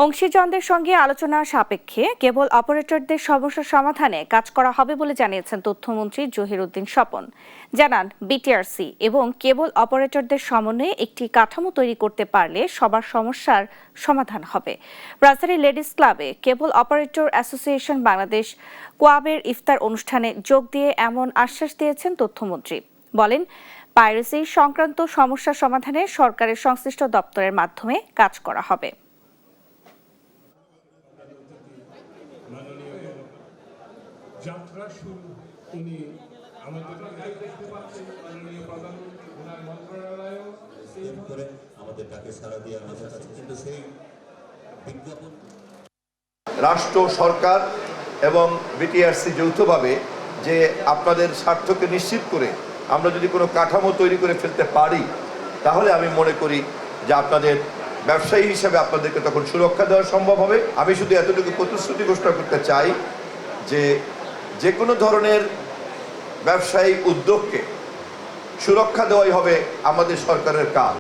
অংশীজনদের সঙ্গে আলোচনা সাপেক্ষে কেবল অপারেটরদের সমস্যা সমাধানে কাজ করা হবে বলে জানিয়েছেন তথ্যমন্ত্রী জহিরউদ্দিন স্বপন। জানান, বিটিআরসি এবং কেবল অপারেটরদের সমন্বয়ে একটি কাঠামো তৈরি করতে পারলে সবার সমস্যার সমাধান হবে। রাজধানীর লেডিস ক্লাবে কেবল অপারেটর অ্যাসোসিয়েশন বাংলাদেশ কোয়াবের ইফতার অনুষ্ঠানে যোগ দিয়ে এমন আশ্বাস দিয়েছেন তথ্যমন্ত্রী। বলেন, পাইরেসি সংক্রান্ত সমস্যা সমাধানে সরকারের সংশ্লিষ্ট দপ্তরের মাধ্যমে কাজ করা হবে। যাত্রা শুরু তিনি আমাদের দেখতে পাচ্ছেন মাননীয় প্রধানমন্ত্রী ওনার মন্ত্রণালয়ও করে আমাদের ডাকে সাড়া দিয়ে আমাদের কাছে কিন্তু সেই বিজ্ঞাপন রাষ্ট্র সরকার এবং বিটিআরসি যৌথভাবে যে আপনাদের স্বার্থকে নিশ্চিত করে আমরা যদি কোনো কাঠামো তৈরি করে ফেলতে পারি, তাহলে আমি মনে করি যে আপনাদের ব্যবসায়ী হিসেবে আপনাদেরকে তখন সুরক্ষা দেওয়া সম্ভব হবে। আমি শুধু এতটুকু প্রতিশ্রুতি ঘোষণা করতে চাই যে কোনো ধরনের ব্যবসায়িক উদ্যোগকে সুরক্ষা দেওয়াই হবে আমাদের সরকারের কাজ।